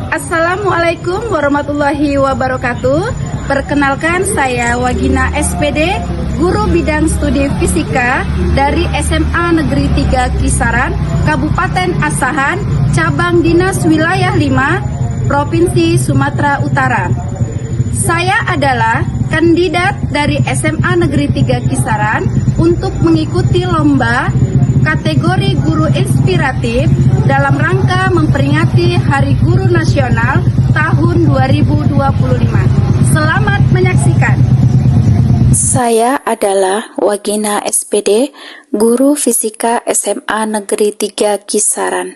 Assalamualaikum warahmatullahi wabarakatuh. Perkenalkan, saya Wagina SPD, Guru Bidang Studi Fisika dari SMA Negeri 3 Kisaran, Kabupaten Asahan, Cabang Dinas Wilayah 5, Provinsi Sumatera Utara. Saya adalah kandidat dari SMA Negeri 3 Kisaran untuk mengikuti lomba kategori guru inspiratif dalam rangka memperingati Hari Guru Nasional tahun 2025. Selamat menyaksikan. Saya adalah Wagina SPD, Guru Fisika SMA Negeri 3 Kisaran.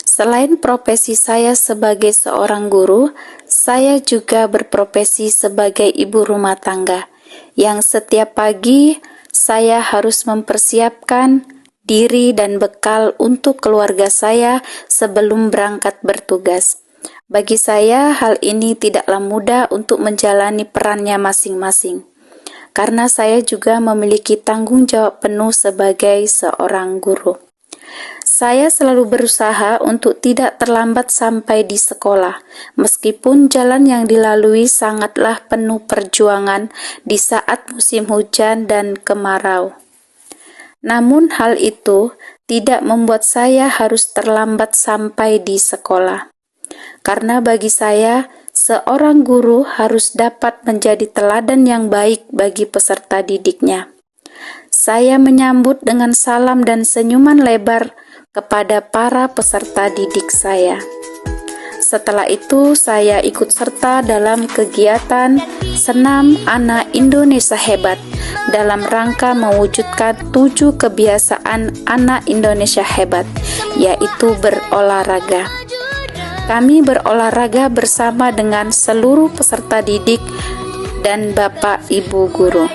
Selain profesi saya sebagai seorang guru, saya juga berprofesi sebagai ibu rumah tangga, yang setiap pagi saya harus mempersiapkan diri dan bekal untuk keluarga saya sebelum berangkat bertugas. Bagi saya, hal ini tidaklah mudah untuk menjalani perannya masing-masing, karena saya juga memiliki tanggung jawab penuh sebagai seorang guru. Saya selalu berusaha untuk tidak terlambat sampai di sekolah, meskipun jalan yang dilalui sangatlah penuh perjuangan di saat musim hujan dan kemarau. Namun hal itu tidak membuat saya harus terlambat sampai di sekolah. Karena bagi saya, seorang guru harus dapat menjadi teladan yang baik bagi peserta didiknya. Saya menyambut dengan salam dan senyuman lebar kepada para peserta didik saya. Setelah itu, saya ikut serta dalam kegiatan Senam Anak Indonesia Hebat dalam rangka mewujudkan 7 kebiasaan anak Indonesia hebat, yaitu berolahraga. Kami berolahraga bersama dengan seluruh peserta didik dan Bapak Ibu guru.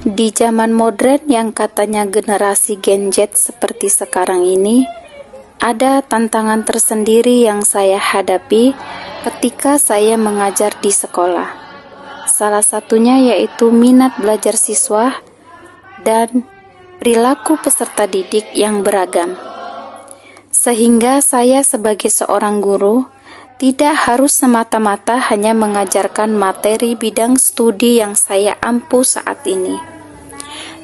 Di zaman modern yang katanya generasi Gen Z seperti sekarang ini, ada tantangan tersendiri yang saya hadapi ketika saya mengajar di sekolah. Salah satunya yaitu minat belajar siswa dan perilaku peserta didik yang beragam. Sehingga saya sebagai seorang guru tidak harus semata-mata hanya mengajarkan materi bidang studi yang saya ampu saat ini,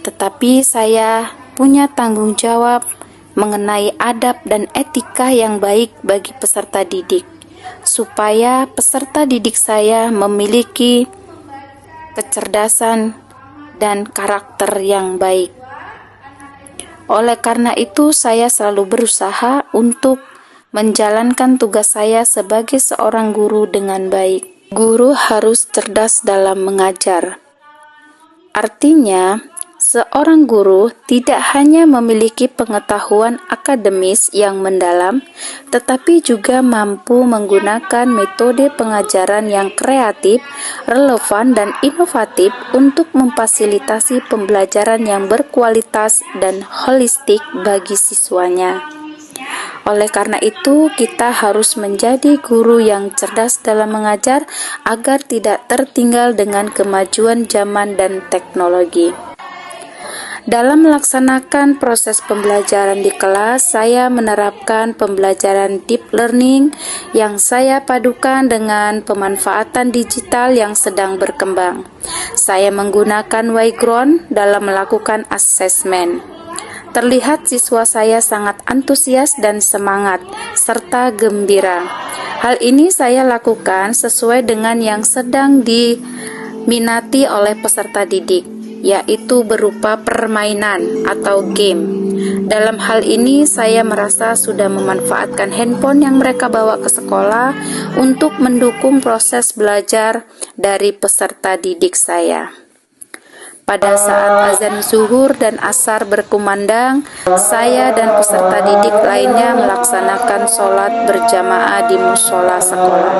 tetapi saya punya tanggung jawab mengenai adab dan etika yang baik bagi peserta didik, supaya peserta didik saya memiliki kecerdasan dan karakter yang baik. Oleh karena itu, saya selalu berusaha untuk menjalankan tugas saya sebagai seorang guru dengan baik. Guru harus cerdas dalam mengajar. Artinya, seorang guru tidak hanya memiliki pengetahuan akademis yang mendalam, tetapi juga mampu menggunakan metode pengajaran yang kreatif, relevan, dan inovatif untuk memfasilitasi pembelajaran yang berkualitas dan holistik bagi siswanya. Oleh karena itu, kita harus menjadi guru yang cerdas dalam mengajar agar tidak tertinggal dengan kemajuan zaman dan teknologi. Dalam melaksanakan proses pembelajaran di kelas, saya menerapkan pembelajaran deep learning yang saya padukan dengan pemanfaatan digital yang sedang berkembang. Saya menggunakan Whiteboard dalam melakukan asesmen. Terlihat siswa saya sangat antusias dan semangat, serta gembira. Hal ini saya lakukan sesuai dengan yang sedang diminati oleh peserta didik, yaitu berupa permainan atau game. Dalam hal ini, saya merasa sudah memanfaatkan handphone yang mereka bawa ke sekolah untuk mendukung proses belajar dari peserta didik saya. Pada saat azan zuhur dan asar berkumandang, saya dan peserta didik lainnya melaksanakan sholat berjamaah di musola sekolah.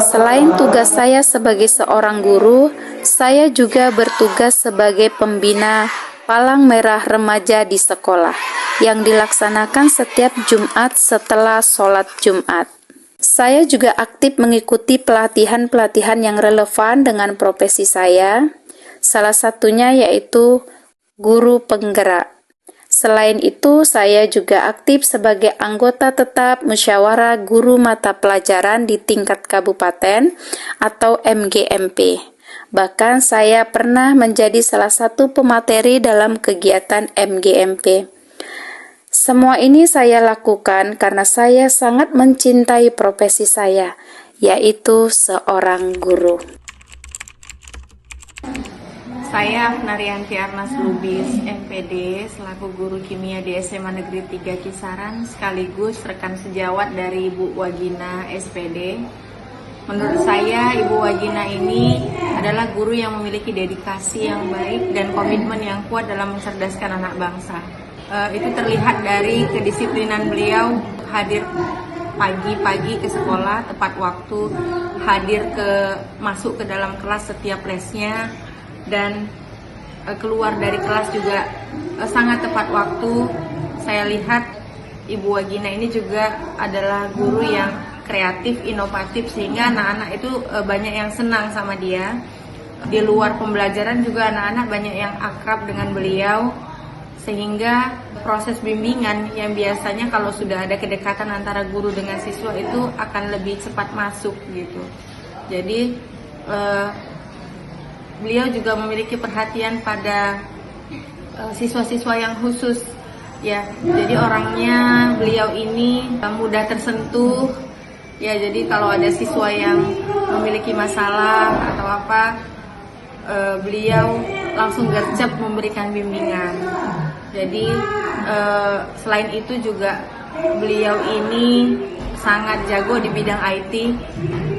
Selain tugas saya sebagai seorang guru, saya juga bertugas sebagai pembina Palang Merah Remaja di sekolah yang dilaksanakan setiap Jumat setelah sholat Jumat. Saya juga aktif mengikuti pelatihan-pelatihan yang relevan dengan profesi saya, salah satunya yaitu guru penggerak. Selain itu, saya juga aktif sebagai anggota tetap musyawarah guru mata pelajaran di tingkat kabupaten atau MGMP. Bahkan saya pernah menjadi salah satu pemateri dalam kegiatan MGMP. Semua ini saya lakukan karena saya sangat mencintai profesi saya, yaitu seorang guru. Saya Narianti Arnas Lubis, MPD, selaku guru kimia di SMA Negeri 3 Kisaran, sekaligus rekan sejawat dari Ibu Wagina, SPD. Menurut saya, Ibu Wagina ini adalah guru yang memiliki dedikasi yang baik dan komitmen yang kuat dalam mencerdaskan anak bangsa. Itu terlihat dari kedisiplinan beliau hadir pagi-pagi ke sekolah tepat waktu, masuk ke dalam kelas setiap lesnya, dan keluar dari kelas juga sangat tepat waktu. Saya lihat Ibu Wagina ini juga adalah guru yang kreatif, inovatif, sehingga anak-anak itu banyak yang senang sama dia. Di luar pembelajaran juga anak-anak banyak yang akrab dengan beliau, sehingga proses bimbingan yang biasanya kalau sudah ada kedekatan antara guru dengan siswa itu akan lebih cepat masuk gitu. Jadi beliau juga memiliki perhatian pada siswa-siswa yang khusus ya. Jadi orangnya beliau ini mudah tersentuh ya. Jadi kalau ada siswa yang memiliki masalah atau apa, beliau langsung gercep memberikan bimbingan. Jadi selain itu juga beliau ini sangat jago di bidang IT,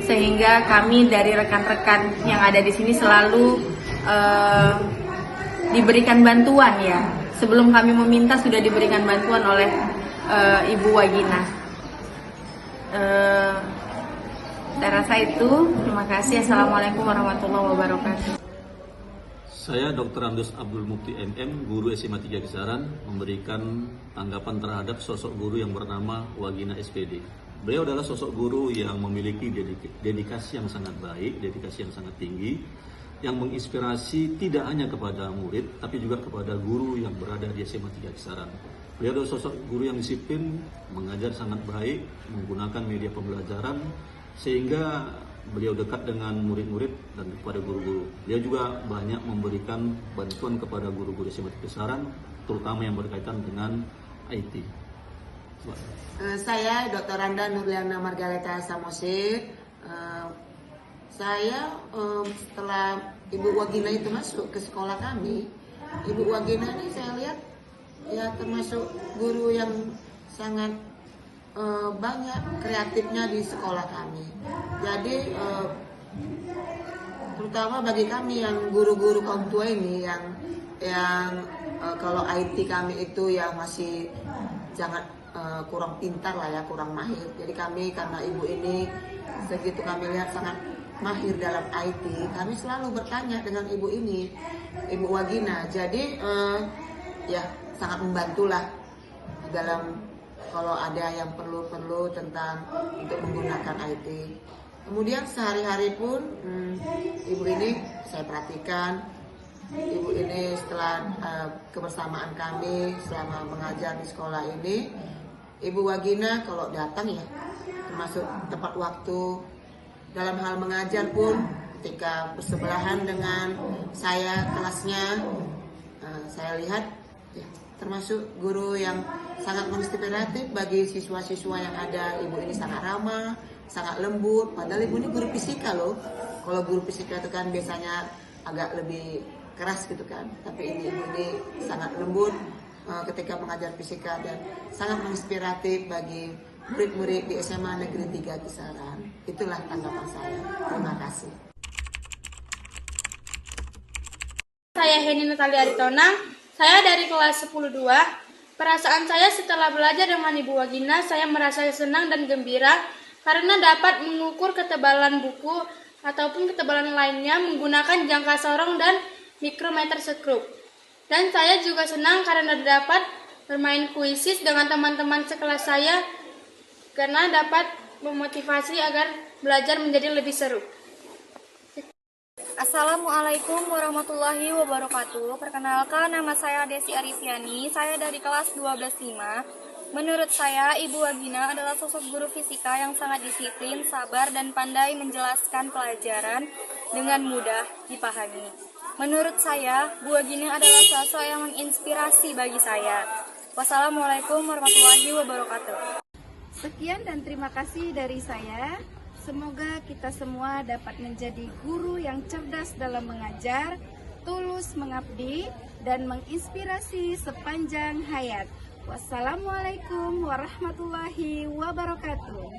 sehingga kami dari rekan-rekan yang ada di sini selalu diberikan bantuan ya. Sebelum kami meminta sudah diberikan bantuan oleh Ibu Wagina. Saya rasa itu. Terima kasih. Assalamualaikum warahmatullahi wabarakatuh. Saya Dr. Andus Abdul Mukti MM, guru SMA 3 Kisaran, memberikan tanggapan terhadap sosok guru yang bernama Wagina SPD. Beliau adalah sosok guru yang memiliki dedikasi yang sangat baik, dedikasi yang sangat tinggi, yang menginspirasi tidak hanya kepada murid, tapi juga kepada guru yang berada di SMA 3 Kisaran. Beliau adalah sosok guru yang disiplin, mengajar sangat baik, menggunakan media pembelajaran, sehingga beliau dekat dengan murid-murid dan kepada guru-guru. Dia juga banyak memberikan bantuan kepada guru-guru SMA 3 Kisaran, terutama yang berkaitan dengan IT. Saya Dr. Randa Nurliana Margareta Samosir. Saya setelah Ibu Wagina itu masuk ke sekolah kami, Ibu Wagina ini saya lihat ya termasuk guru yang sangat banyak kreatifnya di sekolah kami. Jadi terutama bagi kami yang guru-guru kaum tua ini yang kalau IT kami itu yang masih sangat kurang pintar lah ya, kurang mahir. Jadi kami karena ibu ini segitu kami lihat sangat mahir dalam IT, kami selalu bertanya dengan ibu ini, Ibu Wagina. Jadi ya sangat membantulah dalam kalau ada yang perlu tentang untuk menggunakan IT. Kemudian sehari-hari pun ibu ini saya perhatikan, ibu ini setelah kebersamaan kami selama mengajar di sekolah ini, Ibu Wagina kalau datang ya termasuk tepat waktu. Dalam hal mengajar pun ketika bersebelahan dengan saya kelasnya, saya lihat ya, termasuk guru yang sangat menginspiratif bagi siswa-siswa yang ada. Ibu ini sangat ramah, sangat lembut, padahal ibu ini guru fisika loh. Kalau guru fisika itu kan biasanya agak lebih keras gitu kan, tapi ibu ini sangat lembut ketika mengajar fisika dan sangat menginspiratif bagi murid-murid di SMA Negeri 3 Kisaran. Itulah tanggapan saya. Terima kasih. Saya Heni Natalia Aritonang, saya dari kelas 10-2. Perasaan saya setelah belajar dengan Ibu Wagina, saya merasa senang dan gembira karena dapat mengukur ketebalan buku ataupun ketebalan lainnya menggunakan jangka sorong dan mikrometer skrup. Dan saya juga senang karena dapat bermain kuisis dengan teman-teman sekelas saya karena dapat memotivasi agar belajar menjadi lebih seru. Assalamualaikum warahmatullahi wabarakatuh. Perkenalkan, nama saya Desi Arifiani. Saya dari kelas 12-5. Menurut saya, Ibu Wagina adalah sosok guru fisika yang sangat disiplin, sabar, dan pandai menjelaskan pelajaran dengan mudah dipahami. Menurut saya, Bu Wagina adalah sosok yang menginspirasi bagi saya. Wassalamualaikum warahmatullahi wabarakatuh. Sekian dan terima kasih dari saya. Semoga kita semua dapat menjadi guru yang cerdas dalam mengajar, tulus mengabdi, dan menginspirasi sepanjang hayat. Wassalamualaikum warahmatullahi wabarakatuh.